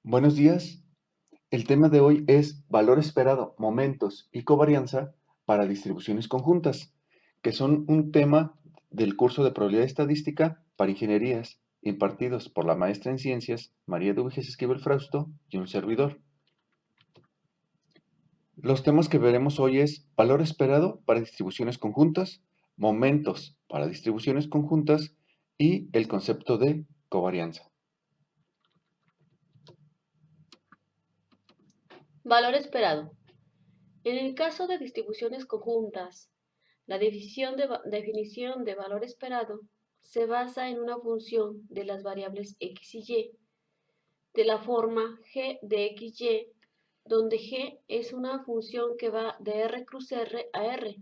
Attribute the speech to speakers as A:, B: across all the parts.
A: Buenos días. El tema de hoy es valor esperado, momentos y covarianza para distribuciones conjuntas, que son un tema del curso de probabilidad estadística para ingenierías impartidos por la maestra en ciencias María Dubiges Esquivel Frausto y un servidor. Los temas que veremos hoy es valor esperado para distribuciones conjuntas, momentos para distribuciones conjuntas y el concepto de covarianza.
B: Valor esperado. En el caso de distribuciones conjuntas, la definición de valor esperado se basa en una función de las variables x y y, de la forma g de xy, donde g es una función que va de r cruz r a r,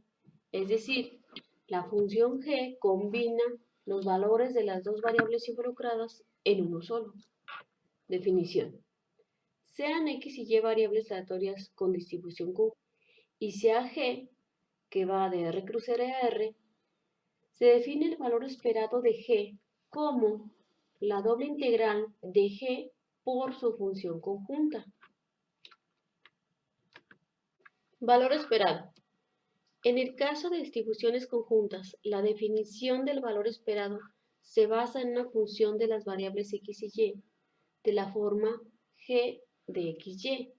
B: es decir, la función g combina los valores de las dos variables involucradas en uno solo. Definición. Sean x y y variables aleatorias con distribución conjunta y sea g, que va de r cruz r a r, se define el valor esperado de g como la doble integral de g por su función conjunta. Valor esperado. En el caso de distribuciones conjuntas, la definición del valor esperado se basa en una función de las variables x y y de la forma g de xy,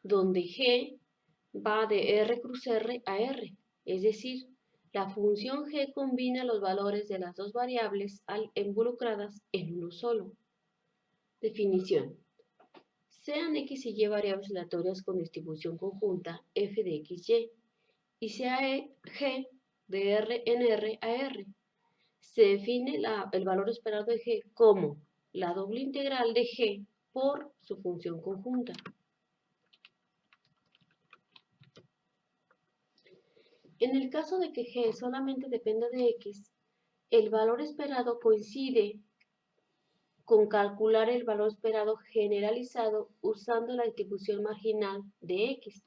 B: donde g va de r cruz r a r, es decir, la función g combina los valores de las dos variables involucradas en uno solo. Definición. Sean x y y variables aleatorias con distribución conjunta f de xy y sea g de r en r a r. Se define el valor esperado de g como la doble integral de g por su función conjunta. En el caso de que g solamente dependa de x, el valor esperado coincide con calcular el valor esperado generalizado usando la distribución marginal de x.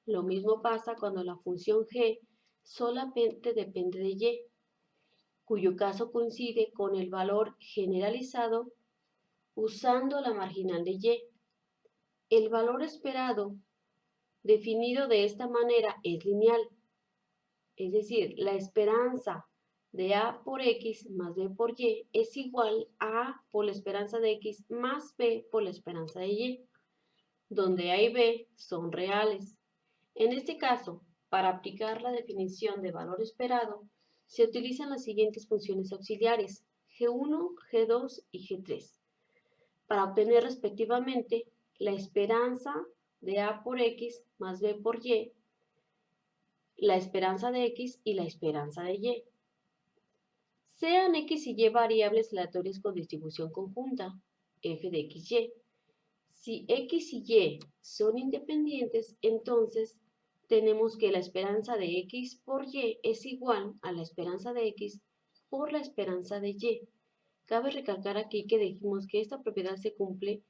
B: Lo mismo pasa cuando la función g solamente depende de y, cuyo caso coincide con el valor generalizado usando la marginal de y. El valor esperado definido de esta manera es lineal, es decir, la esperanza de A por X más B por Y es igual a A por la esperanza de X más B por la esperanza de Y, donde A y B son reales. En este caso, para aplicar la definición de valor esperado, se utilizan las siguientes funciones auxiliares, G1, G2 y G3, para obtener respectivamente la esperanza de A por X más B por Y, la esperanza de X y la esperanza de Y. Sean x y y variables aleatorias con distribución conjunta, f de x, y. Si x y y son independientes, entonces tenemos que la esperanza de x por y es igual a la esperanza de x por la esperanza de y. Cabe recalcar aquí que dijimos que esta propiedad se cumple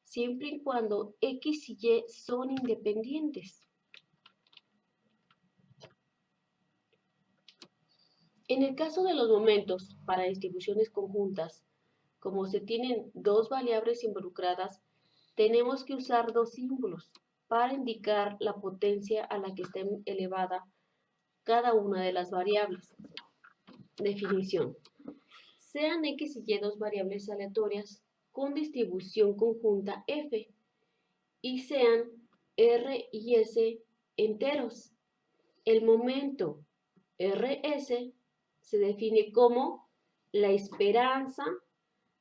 B: siempre y cuando x y y son independientes. En el caso de los momentos para distribuciones conjuntas, como se tienen dos variables involucradas, tenemos que usar dos símbolos para indicar la potencia a la que está elevada cada una de las variables. Definición. Sean x y y dos variables aleatorias con distribución conjunta f y sean r y s enteros. El momento rs se define como la esperanza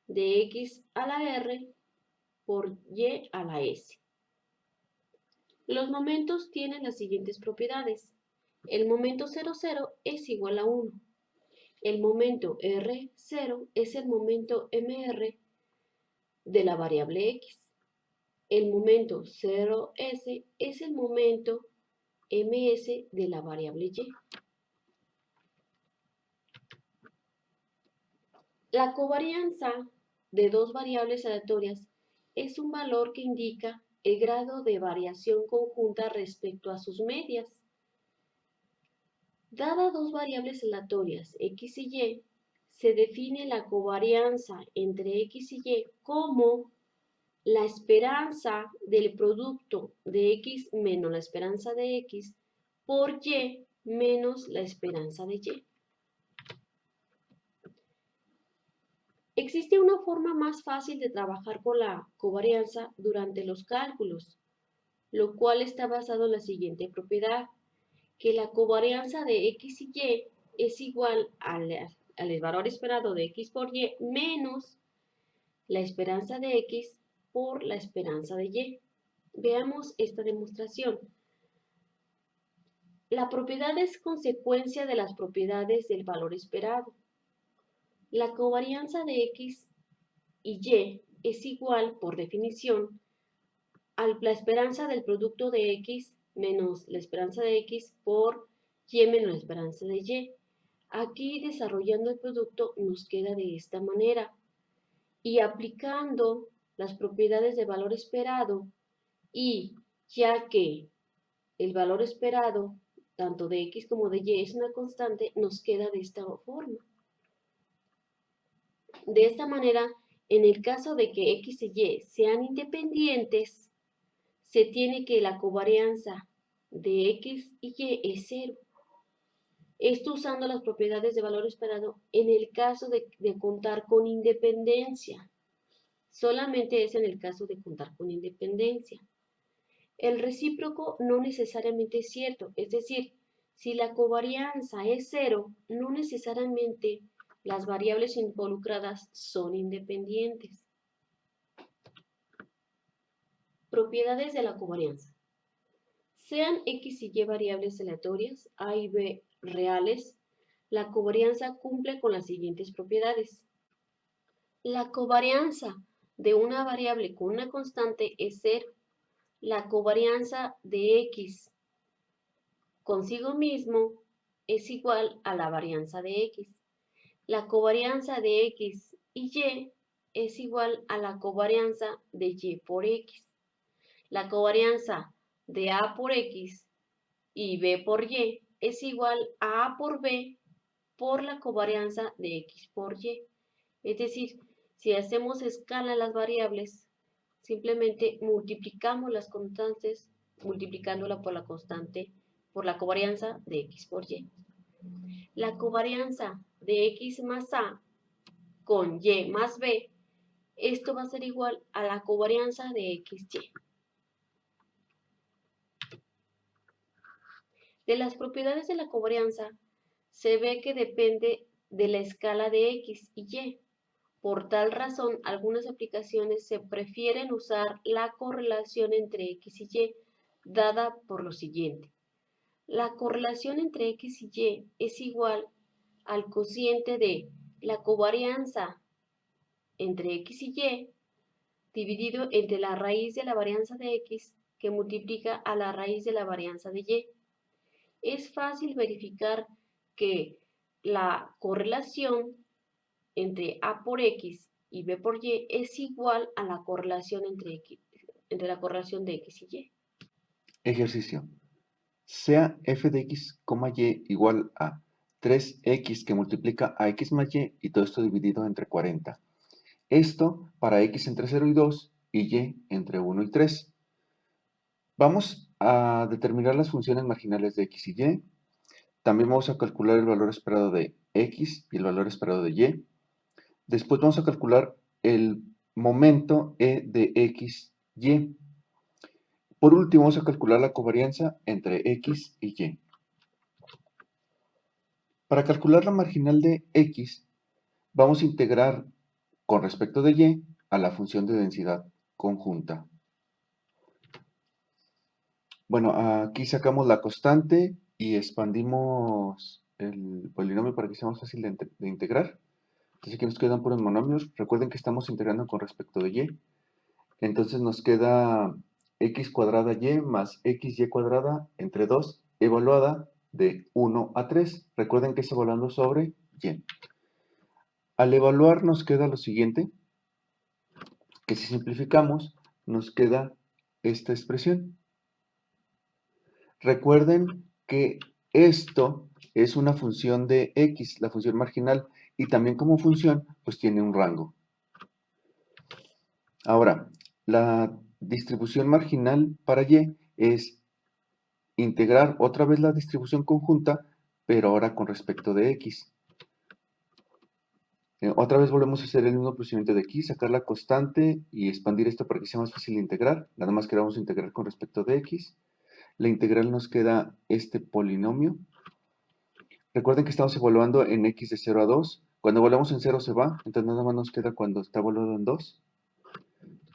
B: de x a la r por y a la s. Los momentos tienen las siguientes propiedades. El momento 00 es igual a 1. El momento R0 es el momento MR de la variable X. El momento 0S es el momento MS de la variable Y. La covarianza de dos variables aleatorias es un valor que indica el grado de variación conjunta respecto a sus medias. Dadas dos variables aleatorias x y y, se define la covarianza entre x y y como la esperanza del producto de X menos la esperanza de X por Y menos la esperanza de Y. Existe una forma más fácil de trabajar con la covarianza durante los cálculos, lo cual está basado en la siguiente propiedad, que la covarianza de X y Y es igual al valor esperado de X por Y menos la esperanza de X por la esperanza de Y. Veamos esta demostración. La propiedad es consecuencia de las propiedades del valor esperado. La covarianza de X y Y es igual, por definición, a la esperanza del producto de X menos la esperanza de X por Y menos la esperanza de Y. Aquí, desarrollando el producto, nos queda de esta manera. Y aplicando las propiedades de valor esperado, y ya que el valor esperado, tanto de X como de Y, es una constante, nos queda de esta forma. De esta manera, en el caso de que X y Y sean independientes, se tiene que la covarianza de X y Y es cero. Esto usando las propiedades de valor esperado en el caso de contar con independencia. Solamente es en el caso de contar con independencia. El recíproco no necesariamente es cierto, es decir, si la covarianza es cero, no necesariamente las variables involucradas son independientes. Propiedades de la covarianza. Sean X y Y variables aleatorias, A y B reales, la covarianza cumple con las siguientes propiedades. La covarianza de una variable con una constante es cero. La covarianza de X consigo mismo es igual a la varianza de X. La covarianza de X y Y es igual a la covarianza de Y por X. La covarianza de A por X y B por Y es igual a A por B por la covarianza de X por Y. Es decir, si hacemos escala a las variables, simplemente multiplicamos las constantes multiplicándola por la constante, por la covarianza de X por Y. La covarianza de X más A con Y más B, esto va a ser igual a la covarianza de XY. De las propiedades de la covarianza, se ve que depende de la escala de X y Y. Por tal razón, algunas aplicaciones se prefieren usar la correlación entre X y Y, dada por lo siguiente. La correlación entre X y Y es igual al cociente de la covarianza entre X y Y dividido entre la raíz de la varianza de X que multiplica a la raíz de la varianza de Y. Es fácil verificar que la correlación entre A por X y B por Y es igual a la correlación entre la correlación de X y Y.
A: Ejercicio. Sea f de x, y igual a 3x que multiplica a x más y todo esto dividido entre 40. Esto para x entre 0 y 2 y y entre 1 y 3. Vamos a determinar las funciones marginales de x y y. También vamos a calcular el valor esperado de x y el valor esperado de y. Después vamos a calcular el momento e de x, y. Por último, vamos a calcular la covarianza entre x y y. Para calcular la marginal de x, vamos a integrar con respecto de y a la función de densidad conjunta. Bueno, aquí sacamos la constante y expandimos el polinomio para que sea más fácil de integrar. Entonces aquí nos quedan puros monomios. Recuerden que estamos integrando con respecto de y. Entonces nos queda x cuadrada y más xy cuadrada entre 2 evaluada de 1 a 3. Recuerden que es evaluando sobre y. Al evaluar nos queda lo siguiente, que si simplificamos nos queda esta expresión. Recuerden que esto es una función de x, la función marginal, y también como función pues tiene un rango. Ahora, La distribución marginal para Y es integrar otra vez la distribución conjunta, pero ahora con respecto de X. Otra vez volvemos a hacer el mismo procedimiento de aquí, sacar la constante y expandir esto para que sea más fácil de integrar. Nada más que vamos a integrar con respecto de X. La integral nos queda este polinomio. Recuerden que estamos evaluando en X de 0 a 2. Cuando evaluamos en 0 se va, entonces nada más nos queda cuando está evaluado en 2.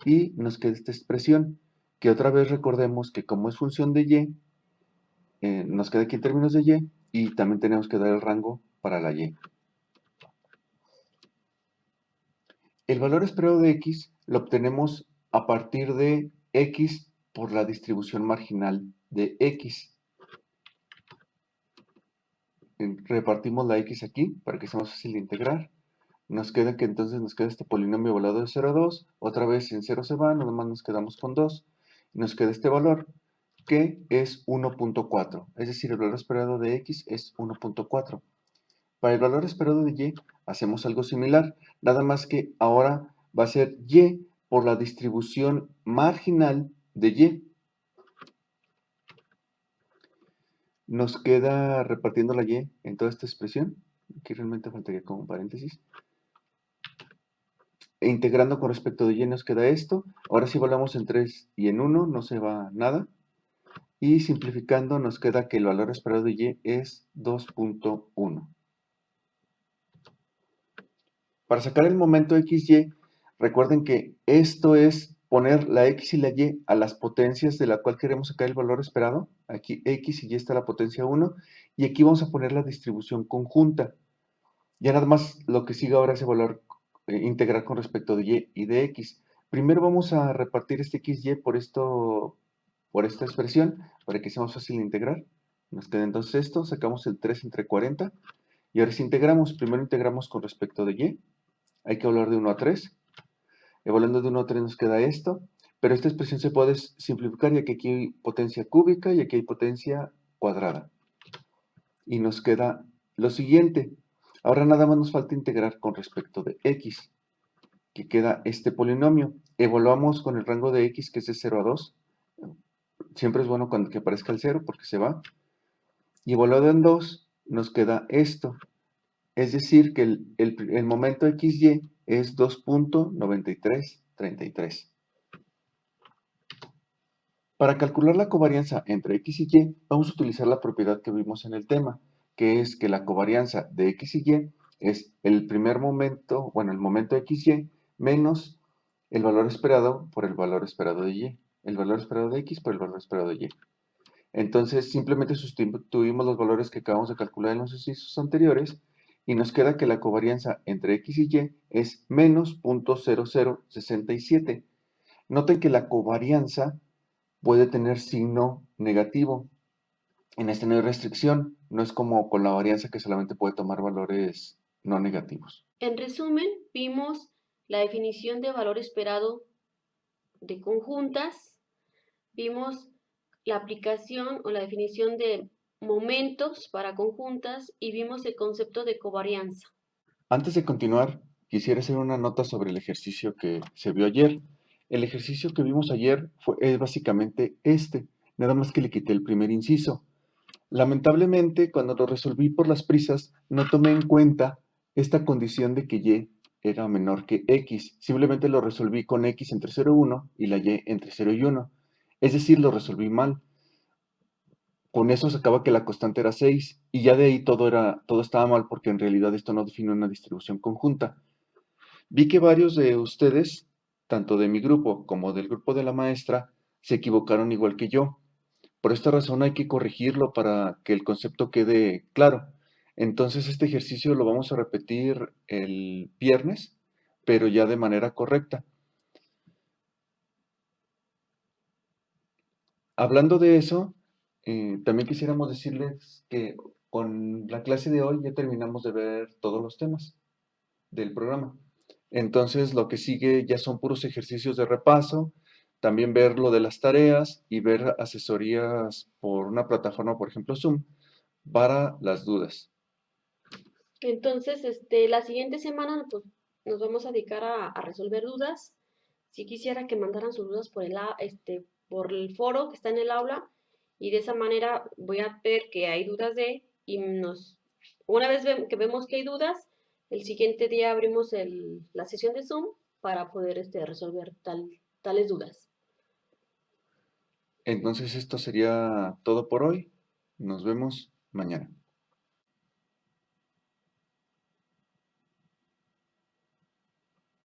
A: Y nos queda esta expresión, que otra vez recordemos que como es función de Y, nos queda aquí en términos de Y, y también tenemos que dar el rango para la Y. El valor esperado de X lo obtenemos a partir de X por la distribución marginal de X. Repartimos la X aquí para que sea más fácil de integrar. Nos queda que entonces nos queda este polinomio evaluado de 0 a 2. Otra vez en 0 se va, nada más nos quedamos con 2. Nos queda este valor que es 1.4. Es decir, el valor esperado de X es 1.4. Para el valor esperado de Y hacemos algo similar, nada más que ahora va a ser Y por la distribución marginal de Y. Nos queda repartiendo la Y en toda esta expresión, aquí realmente faltaría como un paréntesis, e integrando con respecto de Y nos queda esto. Ahora si volvamos en 3 y en 1 no se va nada, y simplificando nos queda que el valor esperado de Y es 2.1. Para sacar el momento XY, recuerden que esto es poner la X y la Y a las potencias de la cual queremos sacar el valor esperado. Aquí X y Y está la potencia 1, y aquí vamos a poner la distribución conjunta. Ya nada más lo que sigue ahora es evaluar, integrar con respecto de Y y de X. Primero vamos a repartir este XY por esta expresión, para que sea más fácil de integrar. Nos queda entonces esto, sacamos el 3 entre 40, y ahora si integramos, primero integramos con respecto de Y. Hay que hablar de 1 a 3. Evaluando de 1 a 3 nos queda esto, pero esta expresión se puede simplificar ya que aquí hay potencia cúbica y aquí hay potencia cuadrada. Y nos queda lo siguiente. Ahora nada más nos falta integrar con respecto de X, que queda este polinomio. Evaluamos con el rango de X, que es de 0 a 2. Siempre es bueno cuando que aparezca el 0 porque se va. Y evaluado en 2 nos queda esto. Es decir, que el momento XY es 2.9333. Para calcular la covarianza entre X y Y, vamos a utilizar la propiedad que vimos en el tema, que es que la covarianza de X y Y es el primer momento, bueno, el momento XY menos el valor esperado por el valor esperado de Y. El valor esperado de X por el valor esperado de Y. Entonces, simplemente sustituimos los valores que acabamos de calcular en los ejercicios anteriores y nos queda que la covarianza entre X y Y es menos 0.0067. Noten que la covarianza puede tener signo negativo. En este no hay restricción, no es como con la varianza que solamente puede tomar valores no negativos.
B: En resumen, vimos la definición de valor esperado de conjuntas, vimos la aplicación o la definición de momentos para conjuntas y vimos el concepto de covarianza.
A: Antes de continuar, quisiera hacer una nota sobre el ejercicio que se vio ayer. El ejercicio que vimos ayer es básicamente este, nada más que le quité el primer inciso. Lamentablemente, cuando lo resolví por las prisas, no tomé en cuenta esta condición de que Y era menor que X. Simplemente lo resolví con X entre 0 y 1 y la Y entre 0 y 1. Es decir, lo resolví mal. Con eso sacaba que la constante era 6 y ya de ahí todo estaba mal porque en realidad esto no define una distribución conjunta. Vi que varios de ustedes, tanto de mi grupo como del grupo de la maestra, se equivocaron igual que yo. Por esta razón hay que corregirlo para que el concepto quede claro. Entonces este ejercicio lo vamos a repetir el viernes, pero ya de manera correcta. Hablando de eso, también quisiéramos decirles que con la clase de hoy ya terminamos de ver todos los temas del programa. Entonces lo que sigue ya son puros ejercicios de repaso, también ver lo de las tareas y ver asesorías por una plataforma, por ejemplo Zoom, para las dudas.
B: Entonces, la siguiente semana pues, nos vamos a dedicar a resolver dudas. Sí quisiera que mandaran sus dudas por el foro que está en el aula y de esa manera voy a ver que hay dudas y una vez que vemos que hay dudas, el siguiente día abrimos la sesión de Zoom para poder resolver tales dudas.
A: Entonces esto sería todo por hoy. Nos vemos mañana.